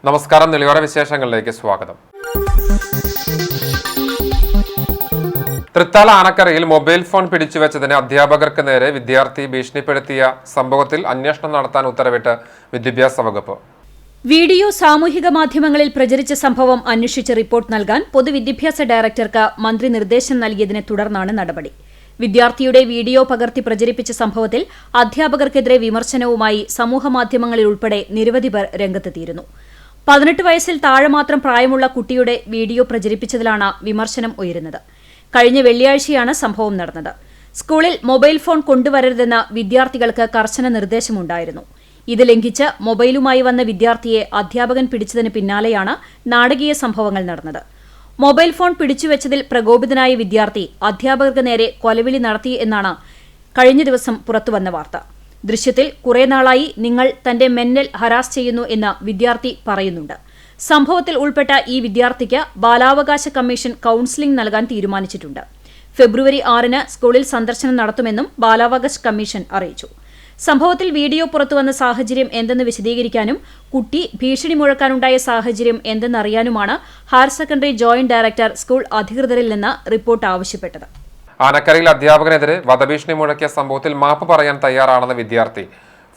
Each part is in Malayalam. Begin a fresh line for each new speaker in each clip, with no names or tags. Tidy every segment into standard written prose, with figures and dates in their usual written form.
നമസ്കാരം. നിലയോര വിശേഷങ്ങളിലേക്ക് സ്വാഗതം. തൃത്താല ആനക്കരയിൽ മൊബൈൽ ഫോൺ പിടിച്ചുവെച്ചതിന് അധ്യാപകർക്ക് നേരെ വിദ്യാർത്ഥി ഭീഷണിപ്പെടുത്തിയ സംഭവത്തിൽ അന്വേഷണം നടത്താൻ ഉത്തരവിട്ട് വിദ്യാഭ്യാസ വകുപ്പ്.
വീഡിയോ സാമൂഹിക മാധ്യമങ്ങളിൽ പ്രചരിച്ച സംഭവം അന്വേഷിച്ച് റിപ്പോർട്ട് നൽകാൻ പൊതുവിദ്യാഭ്യാസ ഡയറക്ടർക്ക് മന്ത്രി നിർദ്ദേശം നൽകിയതിനെ തുടർന്നാണ് നടപടി. വിദ്യാർത്ഥിയുടെ വീഡിയോ പകർത്തി പ്രചരിപ്പിച്ച സംഭവത്തിൽ അധ്യാപകർക്കെതിരെ വിമർശനവുമായി സമൂഹമാധ്യമങ്ങളിൽ ഉൾപ്പെടെ നിരവധി പേർ രംഗത്തെത്തിയിരുന്നു. 18 വയസ്സിൽ താഴെ മാത്രം പ്രായമുള്ള കുട്ടിയുടെ വീഡിയോ പ്രചരിപ്പിച്ചതിലാണ് വിമർശനം ഉയരുന്നത്. കഴിഞ്ഞ വെള്ളിയാഴ്ചയാണ് സംഭവം നടന്നത്. സ്കൂളിൽ മൊബൈൽ ഫോൺ കൊണ്ടുവരരുതെന്ന വിദ്യാർത്ഥികൾക്ക് കർശന നിർദ്ദേശമുണ്ടായിരുന്നു. ഇത് ലംഘിച്ച് മൊബൈലുമായി വന്ന വിദ്യാർത്ഥിയെ അധ്യാപകൻ പിടിച്ചതിന് പിന്നാലെയാണ് നാടകീയ സംഭവങ്ങൾ നടന്നത്. മൊബൈൽ ഫോൺ പിടിച്ചുവെച്ചതിൽ പ്രകോപിതനായ വിദ്യാർത്ഥി അധ്യാപകർക്ക് നേരെ കൊലവിളി നടത്തി എന്നാണ് കഴിഞ്ഞ ദിവസം പുറത്തുവന്ന വാർത്ത. ദൃശ്യത്തിൽ കുറെ നാളായി നിങ്ങൾ തന്റെ മെന്റൽ ഹരാസ് ചെയ്യുന്നു എന്ന് വിദ്യാർത്ഥി പറയുന്നുണ്ട്. സംഭവത്തിൽ ഉൾപ്പെട്ട ഈ വിദ്യാർത്ഥിക്ക് ബാലാവകാശ കമ്മീഷൻ കൌൺസിലിംഗ് നൽകാൻ തീരുമാനിച്ചിട്ടുണ്ട്. ഫെബ്രുവരി 6-ന് സ്കൂളിൽ സന്ദർശനം നടത്തുമെന്നും ബാലാവകാശ കമ്മീഷൻ അറിയിച്ചു. സംഭവത്തിൽ വീഡിയോ പുറത്തുവന്ന സാഹചര്യം എന്തെന്ന് വിശദീകരിക്കാനും കുട്ടി ഭീഷണി മുഴക്കാനുണ്ടായ സാഹചര്യം എന്തെന്നറിയാനുമാണ് higher secondary joint director school അധികൃതരിൽ നിന്ന് റിപ്പോർട്ട് ആവശ്യപ്പെട്ടത്.
ആനക്കരയിൽ അധ്യാപകനെതിരെ വധഭീഷണി മുഴക്കിയ സംഭവത്തിൽ മാപ്പ് പറയാൻ തയ്യാറാണെന്ന വിദ്യാർത്ഥി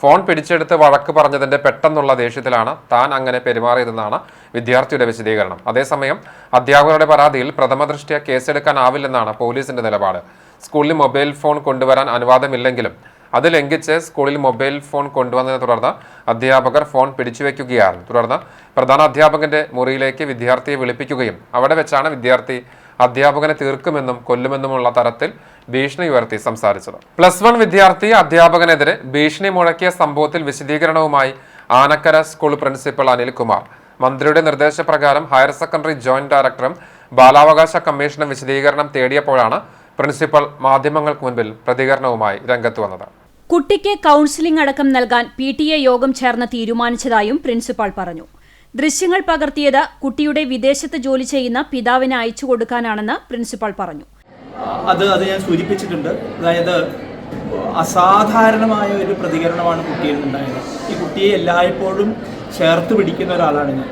ഫോൺ പിടിച്ചെടുത്ത് വഴക്ക് പറഞ്ഞതിന്റെ പെട്ടെന്നുള്ള ദേഷ്യത്തിലാണ് താൻ അങ്ങനെ പെരുമാറിയതെന്നാണ് വിദ്യാർത്ഥിയുടെ വിശദീകരണം. അതേസമയം അധ്യാപകരുടെ പരാതിയിൽ പ്രഥമദൃഷ്ട്യാ കേസെടുക്കാനാവില്ലെന്നാണ് പോലീസിന്റെ നിലപാട്. സ്കൂളിൽ മൊബൈൽ ഫോൺ കൊണ്ടുവരാൻ അനുവാദമില്ലെങ്കിലും അത് ലംഘിച്ച് സ്കൂളിൽ മൊബൈൽ ഫോൺ കൊണ്ടുവന്നതിനെ തുടർന്ന് അധ്യാപകർ ഫോൺ പിടിച്ചുവെക്കുകയായിരുന്നു. തുടർന്ന് പ്രധാന അധ്യാപകന്റെ മുറിയിലേക്ക് വിദ്യാർത്ഥിയെ വിളിപ്പിക്കുകയും അവിടെ വെച്ചാണ് വിദ്യാർത്ഥി അധ്യാപകനെ തീർക്കുമെന്നും കൊല്ലുമെന്നുമുള്ള തരത്തിൽ ഭീഷണി ഉയർത്തി സംസാരിച്ചത്. +1 വിദ്യാർത്ഥി അധ്യാപകനെതിരെ ഭീഷണി മുഴക്കിയ സംഭവത്തിൽ വിശദീകരണവുമായി ആനക്കര സ്കൂൾ പ്രിൻസിപ്പൽ അനിൽകുമാർ മന്ത്രിയുടെ നിർദ്ദേശപ്രകാരം ഹയർ സെക്കൻഡറി ജോയിന്റ് ഡയറക്ടറും ബാലാവകാശ കമ്മീഷനും വിശദീകരണം തേടിയപ്പോഴാണ് പ്രിൻസിപ്പൽ മാധ്യമങ്ങൾക്ക് മുൻപിൽ പ്രതികരണവുമായി രംഗത്ത് വന്നത്.
കുട്ടിക്ക് കൌൺസിലിംഗ് അടക്കം നൽകാൻ PTA യോഗം ചേർന്ന് തീരുമാനിച്ചതായും പ്രിൻസിപ്പാൾ പറഞ്ഞു. ദൃശ്യങ്ങൾ പകർത്തിയത് കുട്ടിയുടെ വിദേശത്ത് ജോലി ചെയ്യുന്ന പിതാവിന് അയച്ചു കൊടുക്കാനാണെന്ന് പ്രിൻസിപ്പാൾ പറഞ്ഞു.
അത് ഞാൻ സൂചിപ്പിച്ചിട്ടുണ്ട്. അതായത് അസാധാരണമായ ഒരു പ്രതികരണമാണ് കുട്ടിയിൽ നിന്നുണ്ടായത്. ഈ കുട്ടിയെ എല്ലായ്പ്പോഴും ചേർത്ത് പിടിക്കുന്ന ഒരാളാണ് ഞാൻ.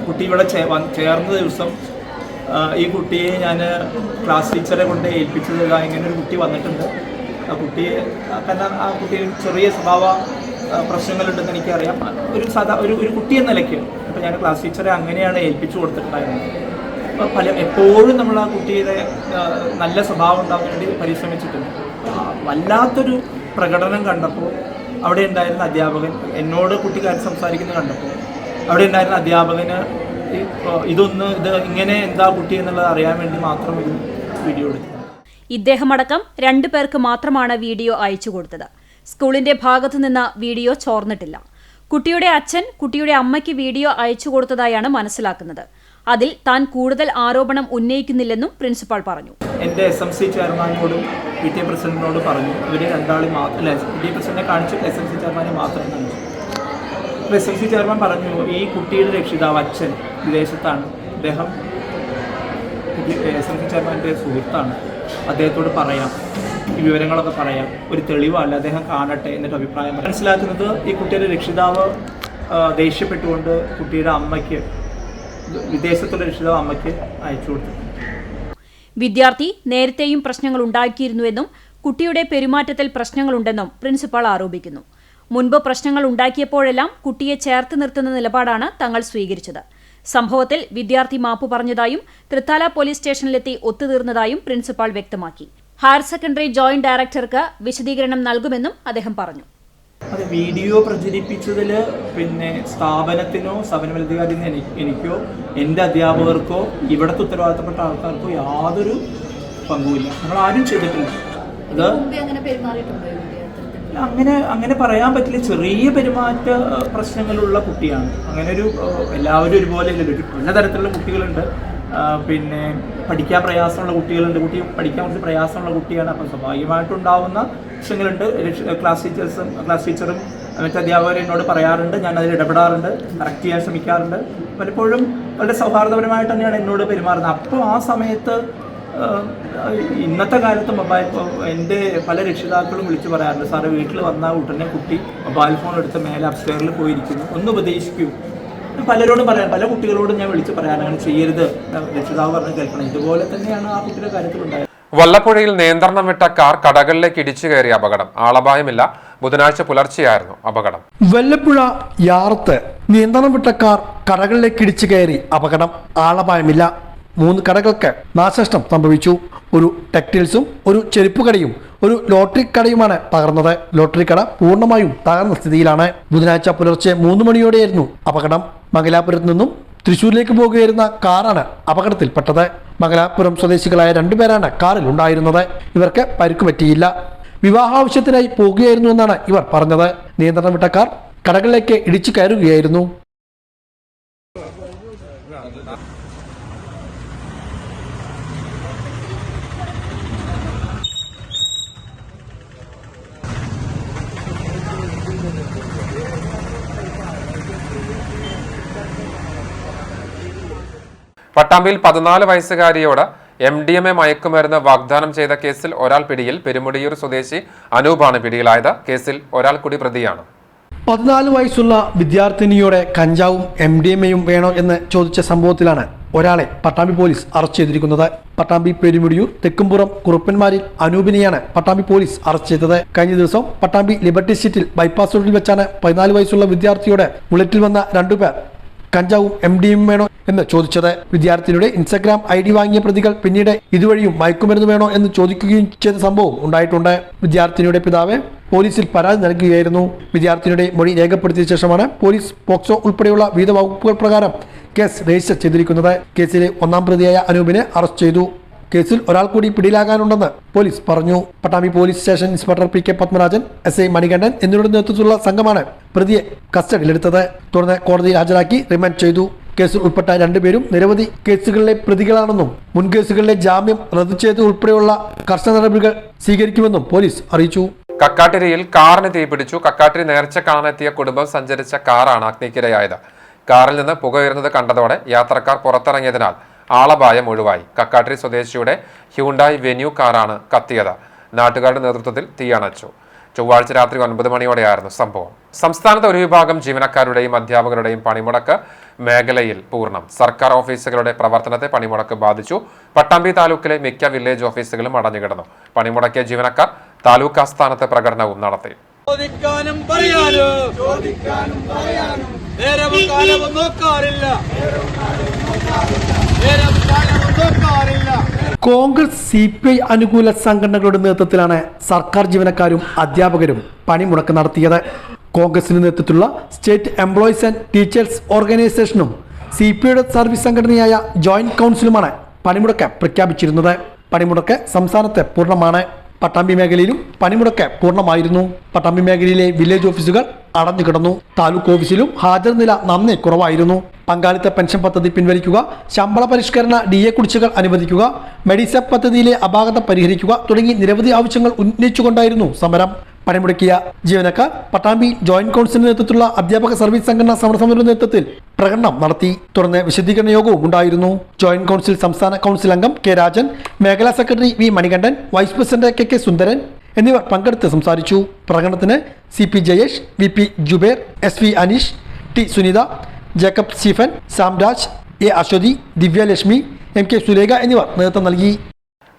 കുട്ടി ഇവിടെ ചേർന്ന ദിവസം ഈ കുട്ടിയെ ഞാൻ ക്ലാസ് ടീച്ചറെ കൊണ്ട് ഏൽപ്പിച്ചത് ഇങ്ങനെ ഒരു കുട്ടി വന്നിട്ടുണ്ട്. ആ കുട്ടിയെ കാരണം ആ കുട്ടിയിൽ ചെറിയ സ്വഭാവ പ്രശ്നങ്ങളുണ്ടെന്ന് എനിക്കറിയാം. ഒരു കുട്ടി എന്ന നിലയ്ക്ക് അപ്പോൾ ഞാൻ ക്ലാസ് ടീച്ചറെ അങ്ങനെയാണ് ഏൽപ്പിച്ചു കൊടുത്തിട്ടുണ്ടായിരുന്നത്. അപ്പോൾ എപ്പോഴും നമ്മൾ ആ കുട്ടിയുടെ നല്ല സ്വഭാവം ഉണ്ടാകാൻ വേണ്ടി പരിശ്രമിച്ചിട്ടുണ്ട്. വല്ലാത്തൊരു പ്രകടനം കണ്ടപ്പോൾ അവിടെ ഉണ്ടായിരുന്ന അധ്യാപകൻ എന്നോട് കുട്ടിക്കാർ സംസാരിക്കുന്നത് കണ്ടപ്പോൾ അവിടെ ഉണ്ടായിരുന്ന അധ്യാപകന് ഇത് ഇങ്ങനെ എന്താ കുട്ടി എന്നുള്ളത് അറിയാൻ വേണ്ടി മാത്രം ഒരു വീഡിയോ എടുത്തു.
ഇദ്ദേഹമടക്കം 2 പേർക്ക് മാത്രമാണ് വീഡിയോ അയച്ചു കൊടുത്തത്. സ്കൂളിന്റെ ഭാഗത്തുനിന്ന് വീഡിയോ ചോർന്നിട്ടില്ല. കുട്ടിയുടെ അച്ഛൻ കുട്ടിയുടെ അമ്മയ്ക്ക് വീഡിയോ അയച്ചു കൊടുത്തതായാണ് മനസ്സിലാക്കുന്നത്. അതിൽ താൻ കൂടുതൽ ആരോപണം ഉന്നയിക്കുന്നില്ലെന്നും പ്രിൻസിപ്പാൾ പറഞ്ഞു.
എൻ്റെ SMC ചെയർമാനോടും PTA പ്രസിഡന്റിനോട് പറഞ്ഞു. ഇവരെ രണ്ടാളും മാത്രമല്ല, PTA പ്രസിഡന്റിനെ കാണിച്ചിട്ട് SMC ചെയർമാനെ മാത്രം കാണിച്ചു. അപ്പോൾ SMC ചെയർമാൻ പറഞ്ഞു ഈ കുട്ടിയുടെ രക്ഷിതാവ് അച്ഛൻ വിദേശത്താണ്. അദ്ദേഹം SMC ചെയർമാൻ്റെ സുഹൃത്താണ്. അദ്ദേഹത്തോട് പറയാം, ഈ വിവരങ്ങളൊക്കെ പറയാം, ഒരു തെളിവല്ല, അദ്ദേഹം കാണട്ടെ എന്നിട്ട് അഭിപ്രായം മനസ്സിലാക്കുന്നത്. ഈ കുട്ടിയുടെ രക്ഷിതാവ് ദേഷ്യപ്പെട്ടുകൊണ്ട് കുട്ടിയുടെ അമ്മയ്ക്ക് വിദേശത്തുള്ള രക്ഷിതാവ് അമ്മയ്ക്ക് അയച്ചു കൊടുത്തു.
വിദ്യാർത്ഥി നേരത്തെയും പ്രശ്നങ്ങൾ ഉണ്ടാക്കിയിരുന്നുവെന്നും കുട്ടിയുടെ പെരുമാറ്റത്തിൽ പ്രശ്നങ്ങളുണ്ടെന്നും പ്രിൻസിപ്പാൾ ആരോപിക്കുന്നു. മുൻപ് പ്രശ്നങ്ങൾ ഉണ്ടാക്കിയപ്പോഴെല്ലാം കുട്ടിയെ ചേർത്ത് നിർത്തുന്ന നിലപാടാണ് തങ്ങൾ സ്വീകരിച്ചത്. സംഭവത്തിൽ വിദ്യാർത്ഥി മാപ്പ് പറഞ്ഞതായും തൃത്താല പോലീസ് സ്റ്റേഷനിലെത്തി ഒത്തുതീർന്നതായും പ്രിൻസിപ്പാൾ വ്യക്തമാക്കി. ഹയർ സെക്കൻഡറി ജോയിന്റ് ഡയറക്ടർക്ക് വിശദീകരണം നൽകുമെന്നും അദ്ദേഹം പറഞ്ഞു.
അത് വീഡിയോ പ്രചരിപ്പിച്ചതിൽ സ്ഥാപനത്തിനോ സ്ഥാപനമധികാരിനോ എനിക്കോ എൻ്റെ അധ്യാപകർക്കോ ഇവിടുത്തെ ഉത്തരവാദിത്തപ്പെട്ട ആൾക്കാർക്കോ യാതൊരു പങ്കുമില്ല. നമ്മൾ ആരും ചെയ്തിട്ടില്ല. അത് അങ്ങനെ പറയാൻ പറ്റില്ല. ചെറിയ പെരുമാറ്റ പ്രശ്നങ്ങളുള്ള കുട്ടിയാണ്. അങ്ങനെ എല്ലാവരും ഒരുപോലെ പലതരത്തിലുള്ള കുട്ടികളുണ്ട്. പഠിക്കാൻ പ്രയാസമുള്ള കുട്ടികളുണ്ട്. പഠിക്കാൻ കുറച്ച് പ്രയാസമുള്ള കുട്ടിയാണ്. അപ്പം സ്വാഭാവികമായിട്ടുണ്ടാവുന്ന പ്രശ്നങ്ങളുണ്ട്. ക്ലാസ് ടീച്ചറും മറ്റു അധ്യാപകരും എന്നോട് പറയാറുണ്ട്. ഞാൻ അതിൽ ഇടപെടാറുണ്ട്, കറക്റ്റ് ചെയ്യാൻ ശ്രമിക്കാറുണ്ട്. പലപ്പോഴും വളരെ സൗഹാർദ്ദപരമായിട്ട് തന്നെയാണ് എന്നോട് പെരുമാറുന്നത്. അപ്പോൾ ആ സമയത്ത് ഇന്നത്തെ കാലത്ത് എൻ്റെ പല രക്ഷിതാക്കളും വിളിച്ച് പറയാറുണ്ട്, സാറ് വീട്ടിൽ വന്നാൽ ഉടനെ കുട്ടി മൊബൈൽ ഫോൺ എടുത്ത് മേലെ അപ്സ്റ്റെയറിൽ പോയിരിക്കുന്നു, ഒന്ന് ഉപദേശിക്കൂ. പലരോടും പറയാം, പല കുട്ടികളോടും ഞാൻ വിളിച്ച് പറയാൻ അങ്ങനെ ചെയ്യരുത്, രക്ഷിതാവ് പറഞ്ഞ് കേൾക്കണം. ഇതുപോലെ തന്നെയാണ് ആ കുട്ടിയുടെ കാര്യത്തിലുണ്ടായത്.
വല്ലപ്പുഴയിൽ നിയന്ത്രണം വിട്ട കാർ കടകളിലേക്ക് ഇടിച്ചു കയറിയ അപകടം. ആളപായമില്ല. ബുധനാഴ്ച പുലർച്ചെയായിരുന്നു അപകടം.
വല്ലപ്പുഴ യാർത്ത് നിയന്ത്രണം വിട്ട കാർ കടകളിലേക്ക് ഇടിച്ചു കയറി അപകടം. ആളപായമില്ല. 3 കടകൾക്ക് നാശനഷ്ടം സംഭവിച്ചു. ഒരു ടെക്സ്റ്റൈൽസും ഒരു ചെരുപ്പ് കടയും ഒരു ലോട്ടറി കടയുമാണ് തകർന്നത്. ലോട്ടറി കട പൂർണ്ണമായും തകർന്ന സ്ഥിതിയിലാണ്. ബുധനാഴ്ച പുലർച്ചെ 3 മണിയോടെയായിരുന്നു അപകടം. മംഗലാപുരത്ത് നിന്നും തൃശൂരിലേക്ക് പോകുകയായിരുന്ന കാറാണ് അപകടത്തിൽപ്പെട്ടത്. മംഗലാപുരം സ്വദേശികളായ 2 പേരാണ് കാറിൽ ഉണ്ടായിരുന്നത്. ഇവർക്ക് പരിക്ക് പറ്റിയില്ല. വിവാഹാവശ്യത്തിനായി പോകുകയായിരുന്നു എന്നാണ് ഇവർ പറഞ്ഞത്. നിയന്ത്രണം വിട്ട കാർ കടകളിലേക്ക് ഇടിച്ചു കയറുകയായിരുന്നു.
പട്ടാമ്പിയിൽ 14 വയസ്സുകാരിയോട് MDMA മയക്കുമരുന്ന് വാഗ്ദാനം ചെയ്ത കേസിൽ ഒരാൾ പിടിയിൽ. പെരുമുടിയൂർ സ്വദേശി അനൂപാണ് പിടിയിലായത്. കേസിൽ ഒരാൾ കൂടി പ്രതിയാണ്.
14 വയസ്സുള്ള വിദ്യാർത്ഥിനിയോടെ കഞ്ചാവും MDMAയും വേണോ എന്ന് ചോദിച്ച സംഭവത്തിലാണ് ഒരാളെ പട്ടാമ്പി പോലീസ് അറസ്റ്റ് ചെയ്തിരിക്കുന്നത്. പട്ടാമ്പി പെരുമുടിയൂർ തെക്കുംപുറം കുറുപ്പന്മാരിൽ അനൂപിനെയാണ് പട്ടാമ്പി പോലീസ് അറസ്റ്റ് ചെയ്തത്. കഴിഞ്ഞ ദിവസം പട്ടാമ്പി ലിബർട്ടി സ്ട്രീറ്റിൽ ബൈപ്പാസ് റോഡിൽ വെച്ചാണ് 14 വയസ്സുള്ള വിദ്യാർത്ഥിയോട് ബുള്ളറ്റിൽ വന്ന 2 പേർ കഞ്ചാവും MDMAയും വേണോ എന്ന് ചോദിച്ചത്. വിദ്യാർത്ഥിനിയുടെ ഇൻസ്റ്റഗ്രാം ID വാങ്ങിയ പ്രതികൾ പിന്നീട് ഇതുവഴിയും മയക്കുമരുന്ന് വേണോ എന്ന് ചോദിക്കുകയും ചെയ്ത സംഭവം ഉണ്ടായിട്ടുണ്ട്. വിദ്യാർത്ഥിനിയുടെ പിതാവ് പോലീസിൽ പരാതി നൽകുകയായിരുന്നു. വിദ്യാർത്ഥിനിയുടെ മൊഴി രേഖപ്പെടുത്തിയ ശേഷമാണ് പോലീസ് പോക്സോ ഉൾപ്പെടെയുള്ള വിവിധ വകുപ്പുകൾ പ്രകാരം കേസ് രജിസ്റ്റർ ചെയ്തിരിക്കുന്നത്. കേസിലെ 1-ാം പ്രതിയായ അനൂപിനെ അറസ്റ്റ് ചെയ്തു. കേസിൽ ഒരാൾ കൂടി പിടിയിലാകാനുണ്ടെന്ന് പോലീസ് പറഞ്ഞു. Pattambi police station inspector PK Padmarajan, SI Manikandan എന്നിവരുടെ നേതൃത്വത്തിലുള്ള സംഘമാണ് പ്രതിയെ കസ്റ്റഡിയിലെടുത്തത്. തുടർന്ന് കോടതിയിൽ ഹാജരാക്കി റിമാൻഡ് ചെയ്തു. കേസിൽ ഉൾപ്പെട്ട 2 പേരും നിരവധി കേസുകളിലെ പ്രതികളാണെന്നും മുൻ കേസുകളിലെ ജാമ്യം റദ്ദു ചെയ്ത് ഉൾപ്പെടെയുള്ള കർശന നടപടികൾ സ്വീകരിക്കുമെന്നും പോലീസ് അറിയിച്ചു.
കക്കാട്ടിരിയിൽ കാറിന് തീപിടിച്ചു. കക്കാട്ടിരി നേർച്ച കാണാനെത്തിയ കുടുംബം സഞ്ചരിച്ച കാറാണ് അഗ്നിക്കിരയായത്. കാറിൽ നിന്ന് പുക ഉയർന്നത് കണ്ടതോടെ യാത്രക്കാർ പുറത്തിറങ്ങിയതിനാൽ ആളപായം ഒഴിവായി. കക്കാട്ടിരി സ്വദേശിയുടെ ഹ്യൂണ്ടായി വെന്യൂ കാറാണ് കത്തിയത്. നാട്ടുകാരുടെ നേതൃത്വത്തിൽ തീയണച്ചു. ചൊവ്വാഴ്ച രാത്രി 9 മണിയോടെയായിരുന്നു സംഭവം. സംസ്ഥാനത്തെ ഒരു വിഭാഗം ജീവനക്കാരുടെയും അധ്യാപകരുടെയും പണിമുടക്ക് മേഖലയിൽ പൂർണ്ണം. സർക്കാർ ഓഫീസുകളുടെ പ്രവർത്തനത്തെ പണിമുടക്ക് ബാധിച്ചു. പട്ടാമ്പി താലൂക്കിലെ മിക്ക വില്ലേജ് ഓഫീസുകളും അടഞ്ഞുകിടന്നു. പണിമുടക്കിയ ജീവനക്കാർ താലൂക്ക് ആസ്ഥാനത്ത് പ്രകടനവും നടത്തി.
കോൺഗ്രസ് CPI അനുകൂല സംഘടനകളുടെ നേതൃത്വത്തിലാണ് സർക്കാർ ജീവനക്കാരും അധ്യാപകരും പണിമുടക്ക് നടത്തിയത്. കോൺഗ്രസിന്റെ നേതൃത്വത്തിലുള്ള സ്റ്റേറ്റ് എംപ്ലോയീസ് ആൻഡ് ടീച്ചേഴ്സ് ഓർഗനൈസേഷനും CPIയുടെ സർവീസ് സംഘടനയായ ജോയിന്റ് കൗൺസിലുമാണ് പണിമുടക്ക് പ്രഖ്യാപിച്ചിരുന്നത്. പണിമുടക്ക് സംസ്ഥാനത്ത് പൂർണ്ണമാണ്. പട്ടാമ്പി മേഖലയിലും പണിമുടക്ക് പൂർണ്ണമായിരുന്നു. പട്ടാമ്പി മേഖലയിലെ വില്ലേജ് ഓഫീസുകൾ അടഞ്ഞുകിടന്നു. താലൂക്ക് ഓഫീസിലും ഹാജർ നില നന്നേ കുറവായിരുന്നു. പങ്കാളിത്ത പെൻഷൻ പദ്ധതി പിൻവലിക്കുക, ശമ്പള പരിഷ്കരണ DA കുടിശ്ശികൾ അനുവദിക്കുക, മെഡിസെപ് പദ്ധതിയിലെ അപാകത പരിഹരിക്കുക തുടങ്ങി നിരവധി ആവശ്യങ്ങൾ ഉന്നയിച്ചുകൊണ്ടായിരുന്നു സമരം. പണിമുടക്കിയ ജീവനക്കാർ പട്ടാമ്പി ജോയിന്റ് കൗൺസിലിന്റെ നേതൃത്വത്തിലുള്ള അധ്യാപക സർവീസ് സംഘടനാ സമരസമിതിയുടെ നേതൃത്വത്തിൽ പ്രകടനം നടത്തി. തുടർന്ന് വിശദീകരണ യോഗവും ഉണ്ടായിരുന്നു. ജോയിന്റ് കൗൺസിൽ സംസ്ഥാന കൗൺസിൽ അംഗം K രാജൻ, മേഖലാ secretary V Manikandan, vice president KK Sundaran എന്നിവർ പങ്കെടുത്ത് സംസാരിച്ചു. പ്രകടനത്തിന് CP Jayesh, VP Jubair, SV Aneesh, T Sunitha, Jacob Stephen, Samraj, A Aswathy, Divyalakshmi, MK Sulekha എന്നിവർ നേതൃത്വം നൽകി.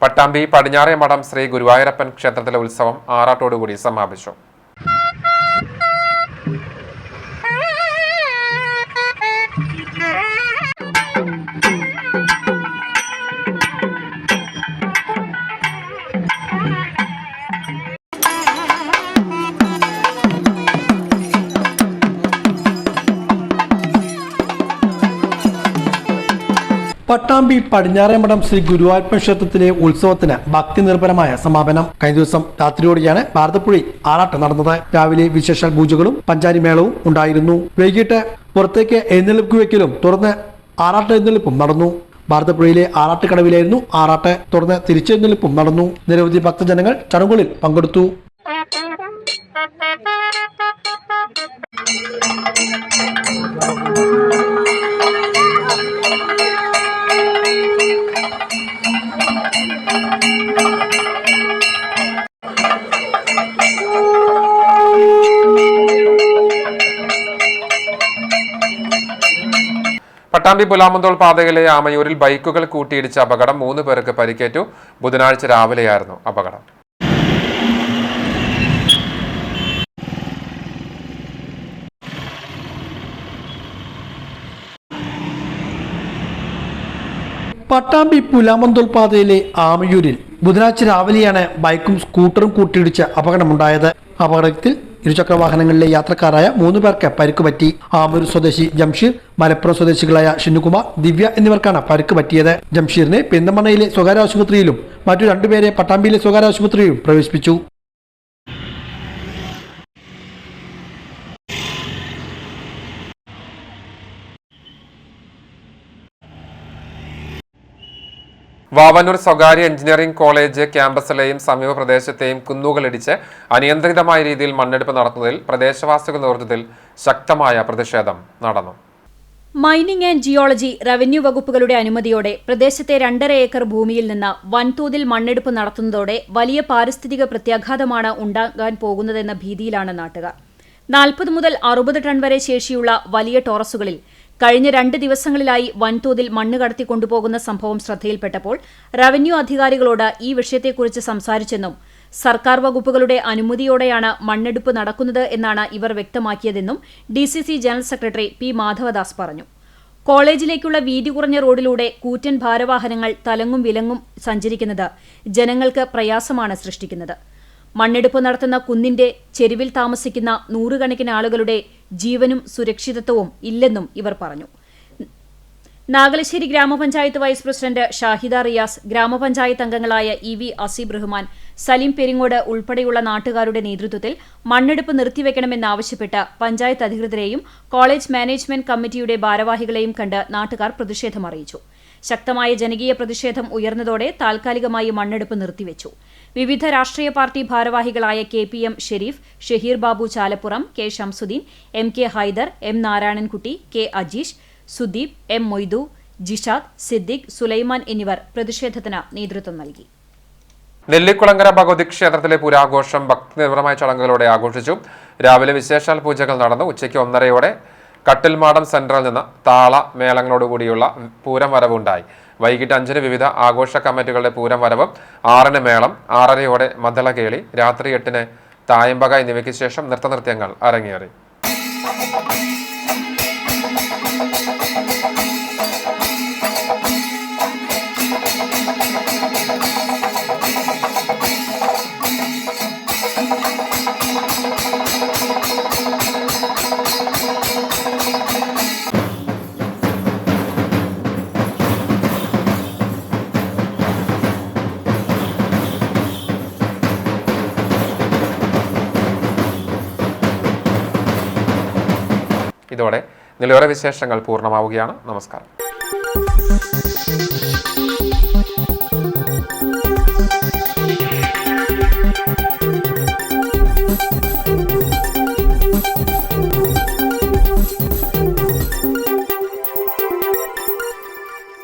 പട്ടാമ്പി പടിഞ്ഞാറേ മഠം ശ്രീ ഗുരുവായൂരപ്പൻ ക്ഷേത്രത്തിലെ ഉത്സവം ആറാട്ടോടുകൂടി സമാപിച്ചു.
പട്ടാമ്പി പടിഞ്ഞാറേമഠം ശ്രീ ഗുരുവായൂരപ്പൻ ക്ഷേത്രത്തിലെ ഉത്സവത്തിന് ഭക്തി നിർഭരമായ സമാപനം. കഴിഞ്ഞ ദിവസം രാത്രിയോടെയാണ് ഭാരതപ്പുഴയിൽ ആറാട്ട് നടന്നത്. രാവിലെ വിശേഷ പൂജകളും പഞ്ചാരി മേളവും ഉണ്ടായിരുന്നു. വൈകിട്ട് പുറത്തേക്ക് എഴുന്നള്ളിപ്പ് വയ്ക്കലും തുടർന്ന് ആറാട്ട് എഴുന്നള്ളിപ്പും നടന്നു. ഭാരതപ്പുഴയിലെ ആറാട്ട് കടവിലായിരുന്നു ആറാട്ട്. തുടർന്ന് തിരിച്ചെഴുന്നള്ളിപ്പും നടന്നു. നിരവധി ഭക്തജനങ്ങൾ ചടങ്ങുകളിൽ പങ്കെടുത്തു.
പട്ടാമ്പി പുലാമന്തോൾ പാതയിലെ ആമയൂരിൽ ബൈക്കുകൾ കൂട്ടിയിടിച്ച അപകടം 3 പേർക്ക് പരിക്കേറ്റു. ബുധനാഴ്ച രാവിലെയായിരുന്നു അപകടം.
പട്ടാമ്പി പുലാമന്തോൾ പാതയിലെ ആമയൂരിൽ ബുധനാഴ്ച രാവിലെയാണ് ബൈക്കും സ്കൂട്ടറും കൂട്ടിയിടിച്ച് അപകടമുണ്ടായത്. അപകടത്തിൽ ഇരുചക്രവാഹനങ്ങളിലെ യാത്രക്കാരായ 3 പേർക്ക് പരിക്ക് പറ്റി. ആമൂർ സ്വദേശി ജംഷീർ, മലപ്പുറം സ്വദേശികളായ ഷിന്നുകുമാർ, ദിവ്യ എന്നിവർക്കാണ് പരിക്ക് പറ്റിയത്. ജംഷീറിനെ പെരിന്തൽമണ്ണയിലെ സ്വകാര്യ ആശുപത്രിയിലും മറ്റു 2 പേരെ പട്ടാമ്പിയിലെ സ്വകാര്യ ആശുപത്രിയിലും പ്രവേശിപ്പിച്ചു.
വാവന്നൂർ സ്വകാര്യ എഞ്ചിനീയറിംഗ് കോളേജ് ക്യാമ്പസിലെയും സമീപ പ്രദേശത്തെയും കുന്നുകളിടിച്ച് അനിയന്ത്രിതമായ രീതിയിൽ മണ്ണെടുപ്പ് നടത്തുന്നതിൽ പ്രദേശവാസികളുടെ നേതൃത്വത്തിൽ ശക്തമായ പ്രതിഷേധം നടന്നു.
മൈനിംഗ് ആൻഡ് ജിയോളജി, റവന്യൂ വകുപ്പുകളുടെ അനുമതിയോടെ പ്രദേശത്തെ 2.5 ഏക്കർ ഭൂമിയിൽ നിന്ന് വൻതോതിൽ മണ്ണെടുപ്പ് നടത്തുന്നതോടെ വലിയ പാരിസ്ഥിതിക പ്രത്യാഘാതമാണ് ഉണ്ടാകാൻ പോകുന്നതെന്ന ഭീതിയിലാണ് നാട്ടുകാർ. 40 മുതൽ 60 ടൺ വരെ ശേഷിയുള്ള വലിയ ടോറസുകളിൽ കഴിഞ്ഞ 2 ദിവസങ്ങളിലായി വൻതോതിൽ മണ്ണ് കടത്തി കൊണ്ടുപോകുന്ന സംഭവം ശ്രദ്ധയിൽപ്പെട്ടപ്പോൾ റവന്യൂ അധികാരികളോട് ഈ വിഷയത്തെക്കുറിച്ച് സംസാരിച്ചെന്നും സർക്കാർ വകുപ്പുകളുടെ അനുമതിയോടെയാണ് മണ്ണെടുപ്പ് നടക്കുന്നത് എന്നാണ് ഇവർ വ്യക്തമാക്കിയതെന്നും DCC general secretary P Madhavadas പറഞ്ഞു. കോളേജിലേക്കുള്ള വീതി കുറഞ്ഞ റോഡിലൂടെ കൂറ്റൻ ഭാരവാഹനങ്ങൾ തലങ്ങും വിലങ്ങും സഞ്ചരിക്കുന്നത് ജനങ്ങൾക്ക് പ്രയാസമാണ് സൃഷ്ടിക്കുന്നത്. മണ്ണെടുപ്പ് നടത്തുന്ന കുന്നിന്റെ ചെരുവിൽ താമസിക്കുന്ന 100 കണക്കിന് ആളുകളുടെ ജീവനും സുരക്ഷിതത്വവും ഇല്ലെന്നും ഇവർ പറഞ്ഞു. നാഗലശ്ശേരി ഗ്രാമപഞ്ചായത്ത് വൈസ് പ്രസിഡന്റ് ഷാഹിദ റിയാസ്, ഗ്രാമപഞ്ചായത്ത് അംഗങ്ങളായ EV അസീബ് റഹ്മാൻ, സലീം പെരിങ്ങോട് ഉൾപ്പെടെയുള്ള നാട്ടുകാരുടെ നേതൃത്വത്തിൽ മണ്ണെടുപ്പ് നിർത്തിവെക്കണമെന്നാവശ്യപ്പെട്ട് പഞ്ചായത്ത് അധികൃതരെയും കോളേജ് മാനേജ്മെന്റ് കമ്മിറ്റിയുടെ ഭാരവാഹികളെയും കണ്ട് നാട്ടുകാർ പ്രതിഷേധമറിയിച്ചു. ശക്തമായ ജനകീയ പ്രതിഷേധം ഉയർന്നതോടെ താൽക്കാലികമായി മണ്ണെടുപ്പ് നിർത്തിവെച്ചു. വിവിധ രാഷ്ട്രീയ പാർട്ടി ഭാരവാഹികളായ KPM Sharif, Shaheer Babu Chalappuram, K Shamsuddin, MK Hyder, M Narayanankutty, K Ajeesh, Sudeep, M Moidu, Jishad, Siddique, Sulaiman എന്നിവർ പ്രതിഷേധത്തിന് നേതൃത്വം നൽകി.
നെല്ലിക്കുളങ്ങര ഭഗവതി ക്ഷേത്രത്തിലെ പുരാഘോഷം ഭക്തിനിർഭരമായ ചടങ്ങുകളോടെ ആഘോഷിച്ചു. രാവിലെ വിശേഷാൽ പൂജകൾ നടന്നു. ഉച്ചയ്ക്ക് 1:30 കട്ടിൽമാടം സെന്ററിൽ നിന്ന് താള മേളങ്ങളോടുകൂടിയുള്ള പൂരം വരവ് ഉണ്ടായി. വൈകിട്ട് 5 വിവിധ ആഘോഷ കമ്മിറ്റികളുടെ പൂരം വരവ്, 6 മേളം, 6:30 മദ്ദളകേളി, രാത്രി 8 തായമ്പക എന്നിവയ്ക്ക് ശേഷം നൃത്തനൃത്യങ്ങൾ അരങ്ങേറി. ഇതോടെ നിലയോര വിശേഷങ്ങൾ പൂർണ്ണമാവുകയാണ്. നമസ്കാരം.